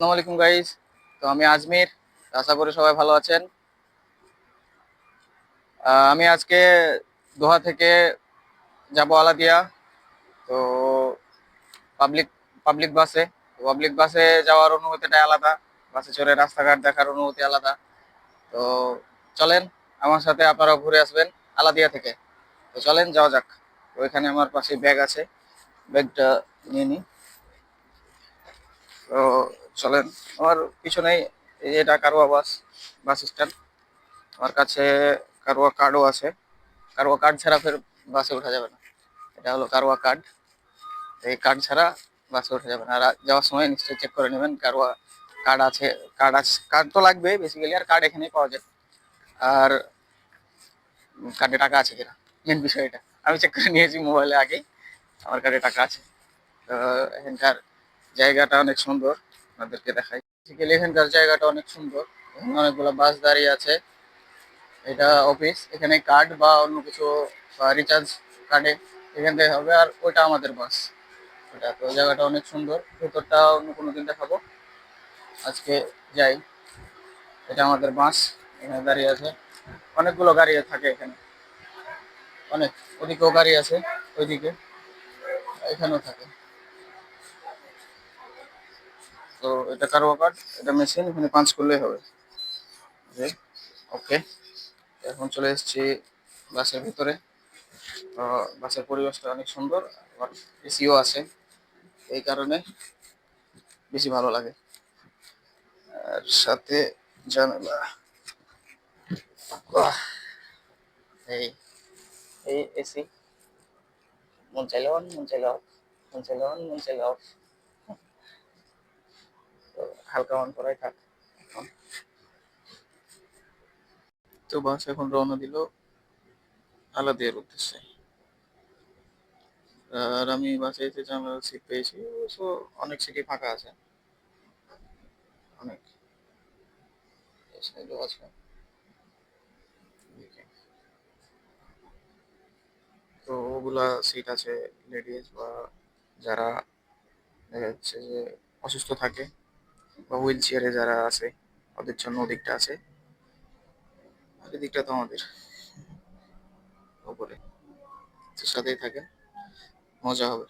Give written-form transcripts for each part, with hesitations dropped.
আসসালামু আলাইকুম গাইস। তো আমি আজমির। আশা করি সবাই ভালো আছেন। আমি আজকে দোহা থেকে যাব আলাদিয়া। তো পাবলিক পাবলিক বাসে পাবলিক বাসে যাওয়ার অনুভূতিটা আলাদা। বাসে চড়ে রাস্তাঘাট দেখার অনুভূতি আলাদা। তো চলেন, আমার সাথে আপনারাও ঘুরে আসবেন আলাদিয়া থেকে। তো চলেন যাওয়া যাক। তো এখানে আমার পাশে ব্যাগ আছে, ব্যাগটা নিয়ে নিই। তো চলেন, আমার পিছনেই এটা কারওয়া বাস স্ট্যান্ড। আমার কাছে কারওয়া কার্ডও আছে। কারওয়া কার্ড ছাড়া ফের বাসে ওঠা যাবে না। এটা হলো কারওয়া কার্ড। এই কার্ড ছাড়া বাসে ওঠা যাবে না। আর যাওয়ার সময় নিশ্চয়ই চেক করে নেবেন কারওয়া কার্ড আছে। কার্ড তো লাগবে বেসিক্যালি, আর কার্ড এখানেই পাওয়া যায়। আর কার্ডে টাকা আছে কিনা, মেন বিষয় এটা। আমি চেক করে নিয়েছি মোবাইলে আগেই, আমার কার্ডে টাকা আছে। তো এখানকার জায়গাটা অনেক সুন্দর, আপনাদেরকে দেখাই। বেসিক্যালি এখানকার জায়গাটা অনেক সুন্দর। এখানে অনেকগুলো বাস দাঁড়িয়ে আছে। এটা অফিস। এখানে কার্ড বা অন্য কিছু রিচার্জ কার্ডে এখান থেকে হবে। আর ওইটা আমাদের বাস। ওটা তো জায়গাটা অনেক সুন্দর। ভেতরটা অন্য কোনো দিন দেখাবো, আজকে যাই। এটা আমাদের বাস, এখানে দাঁড়িয়ে আছে। অনেকগুলো গাড়ি থাকে এখানে, অনেক। ওদিকেও গাড়ি আছে, ওইদিকে, এখানেও থাকে। তো এটা কারো কার্ড, এটা মেশিন, এখানে পাঞ্চ করলেই হবে। ওকে, এখন চলে এসেছি বাসের ভিতরে। তো বাসের পরিবেশটা অনেক সুন্দর, আবার এসিও আছে, এই কারণে বেশি ভালো লাগে। আর সাথে জানালা। বাহ, এই এই এসি, মন চাইলে অন, মন চাইলে অফ, মন চাইলে অন, মন চাইলে অফ। তো হালকা অন করাই থাক এখন। তো বাস এখন রওনা দিল আলাদিয়ার উদ্দেশ্যে। আর আমি বাসে এসে জানালার সিট পেয়েছি, অবশ্য অনেক সিটই ফাঁকা আছে, অনেক। এই সাইডেও আছে। তো ওগুলা সিট আছে লেডিস বা যারা দেখা যাচ্ছে যে অসুস্থ থাকে বা হুইল চেয়ারে যারা আছে, ওদের জন্য ওদিকটা আছে। আর এদিকটা তো আমাদের ওপরে। তো সাথেই থাকে, মজা হবে।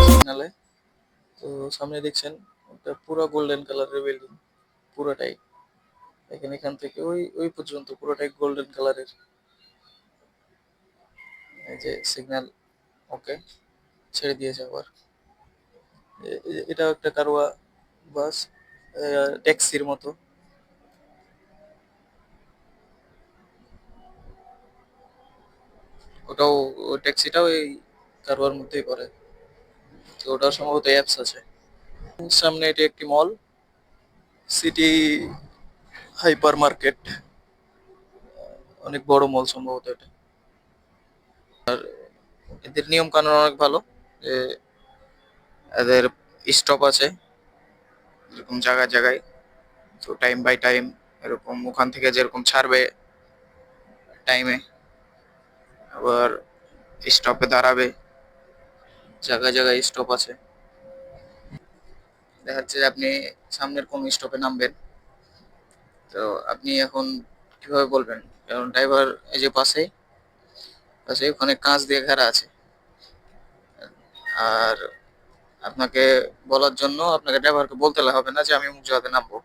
সিগনালে। তো সামনে দেখছেন একটা পুরো গোল্ডেন কালারের বিল্ডিং, পুরোটাই। এখান থেকে ওই ওই পর্যন্ত পুরোটাই গোল্ডেন কালারের। এই যে সিগন্যাল, ওকে, ছেড়ে দিয়েছে আবার। এটাও একটা কারওয়া বাস, ট্যাক্সির মতো। ওটাও, ওই ট্যাক্সিটাও এই কারওয়ার মধ্যেই পড়ে। তো ওটা সম্ভবত অ্যাপস আছে। সামনে এটি একটি মল, সিটি হাইপার মার্কেট। অনেক বড় মল সম্ভবত এটা। এদের নিয়ম কানুন অনেক ভালো, যে এদের স্টপ আছে এরকম জায়গায় জায়গায়। তো টাইম বাই টাইম এরকম ওখান থেকে যেরকম ছাড়বে টাইমে, আবার স্টপে দাঁড়াবে। জায়গায় জায়গায় স্টপ আছে। দেখা যাচ্ছে যে আপনি সামনের কোন স্টপে নামবেন। তো আপনি এখন কিভাবে বলবেন, কারণ ড্রাইভার এই যে পাশে পাশে ওখানে কাঁচ দিয়ে ঘেরা আছে। আর আপনাকে বলার জন্য আপনাকে ড্রাইভারকে বলতে হবে না যে আমি অমুক জায়গাতে নামবো।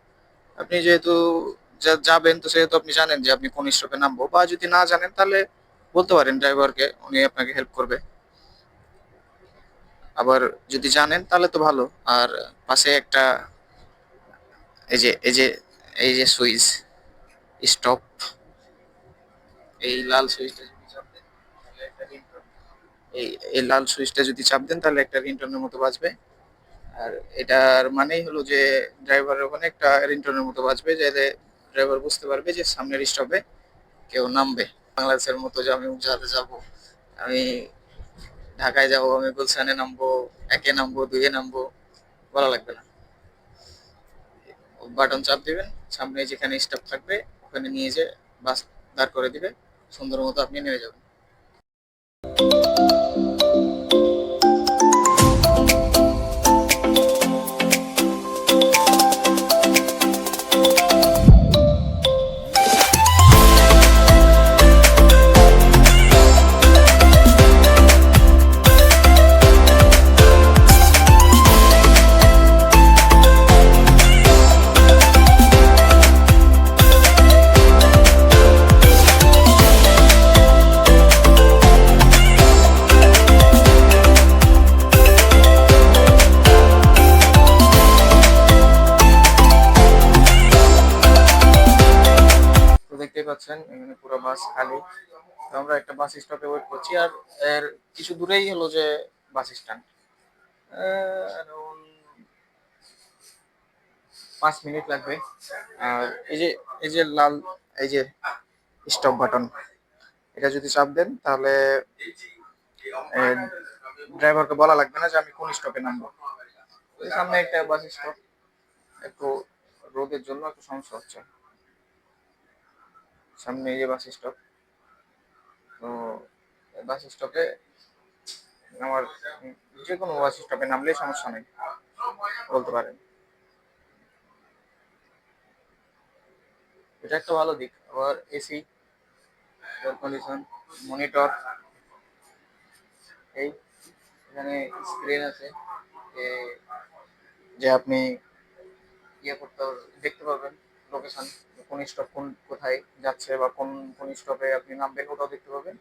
আপনি যেহেতু যাবেন, তো সেহেতু আপনি জানেন যে আপনি কোন স্টপে নামবো। বা যদি না জানেন তাহলে বলতে পারেন ড্রাইভারকে, উনি আপনাকে হেল্প করবে। আবার যদি জানেন তাহলে তো ভালো। আর পাশে একটা এই যে এই যে এই যে সুইচ স্টপ, এই লাল সুইচটা যদি চাপ দেন তাহলে একটা রিংটোন, এই এই লাল সুইচটা যদি চাপ দেন তাহলে একটা রিংটোনের মতো বাজবে। আর এটার মানেই হলো যে ড্রাইভারের ওখানে একটা রিংটোনের মতো বাজবে, যাতে ড্রাইভার বুঝতে পারবে যে সামনের স্টপে কেউ নামবে। বাংলাদেশের মতো যে আমি উজাতে যাব, আমি ঢাকায় যাব, আমি গুলশানে নামবো, একে নামবো, দুইয়ে নামবো, বলা লাগবে না। বাটন চাপ দিবেন, সামনে যেখানে স্টপ থাকবে ওখানে নিয়ে যে বাস দাঁড় করে দিবে, সুন্দর মতো আপনি নেমে যাবেন। তো দেখতেই পাচ্ছেন এখানে পুরো বাস খালি। তো আমরা একটা বাস স্টপে ওয়েট করছি, আর এর কিছু দূরেই হলো যে বাস স্ট্যান্ড। 5 মিনিট লাগবে। আর এই যে লাল এই যে স্টপ বাটন, এটা যদি চাপ দেন তাহলে ড্রাইভারকে বলা লাগবে না যে আমি কোন স্টপে নামবো। ওই সামনে একটা বাস স্টপ, একটু রোদের জন্য একটু সমস্যা হচ্ছে। সামনে এই যে বাস স্টপ, তো বাস স্টপে আমার যে কোনো বাস স্টপে নামলেই সমস্যা নেই বলতে পারেন। এটা একটা ভালো দিক। আবার এসি, এয়ার কন্ডিশন, মনিটর, এই এখানে স্ক্রিন আছে যে আপনি ইয়ে করতে দেখতে পাবেন লোকেশন, কোন স্টপ কোথায় যাচ্ছে, বা কোন কোন স্টপে আপনি নামবেন ওটাও দেখতে পাবেন,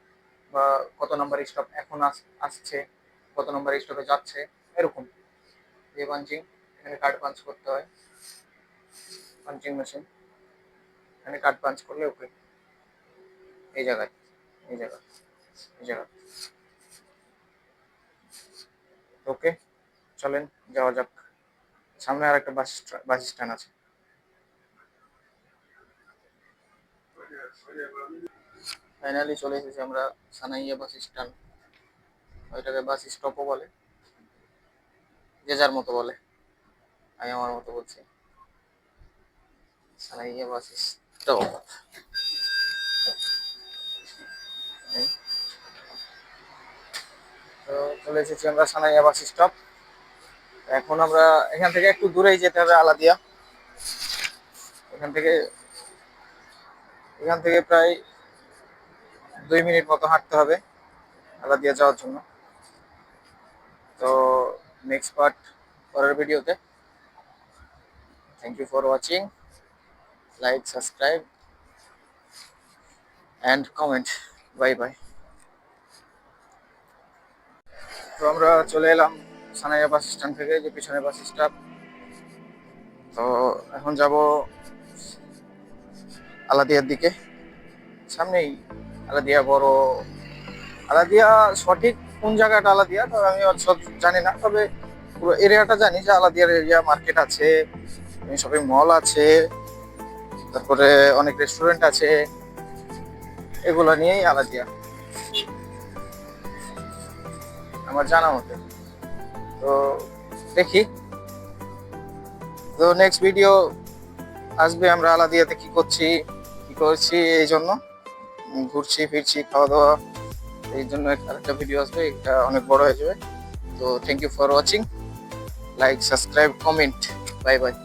বা কত নাম্বার স্টপ এখন আসছে, কত নাম্বার স্টপে যাচ্ছে, এরকম। এই পাঞ্চিং, এখানে কার্ড পাঞ্চ করতে হয়, পাঞ্চিং মেশিন, এখানে কার্ড পাঞ্চ করলে ওকে। এই জায়গায় এই জায়গায় এই জায়গায় ওকে। চলেন যাওয়া যাক। সামনে আর একটা বাস স্ট্যান্ড আছে। ফাইনালি চলে এসেছি আমরা সানাইয়া বাস স্ট্যান্ড। ওইটাকে বাস স্টপও বলে, যে যার মতো বলে, আমি আমার মতো বলছি সানাইয়া বাস স্টপ। তো চলে এসেছি আমরা সানাইয়া বাস স্টপ। এখন আমরা এখান থেকে একটু দূরেই যেতে হবে, আলাদিয়া। এখান থেকে এখান থেকে প্রায় 2 মিনিট মতো হাঁটতে হবে আলাদিয়া যাওয়ার জন্য। তো নেক্সট পার্ট পরের ভিডিওতে। Thank you for watching, like, subscribe and comment. Bye bye. তো আমরা চলে এলাম সানাইয়া বাস স্ট্যান্ড থেকে, যে পিছনে বাস স্টপ। তো এখন যাব আলাদিয়ার দিকে। সামনেই আলাদিয়া বড়, আলাদিয়া সঠিক কোন জায়গাটা আলাদিয়া তবে আমি সব জানি না, তবে পুরো এরিয়াটা জানি যে আলাদিয়ার এরিয়া, মার্কেট আছে, শপিং মল আছে, তারপরে অনেক রেস্টুরেন্ট আছে, এগুলো নিয়েই আলাদিয়া আমার জানা মতে। তো দেখি, তো নেক্সট ভিডিও আসবে আমরা আলাদিয়াতে কি করছি কি করছি, এই জন্য ঘুরছি ফিরছি, খাওয়া দাওয়া, এই জন্য একটা ভিডিও আসবে, এটা অনেক বড় হয়ে যাবে। তো thank you for watching, like, subscribe, comment. Bye by.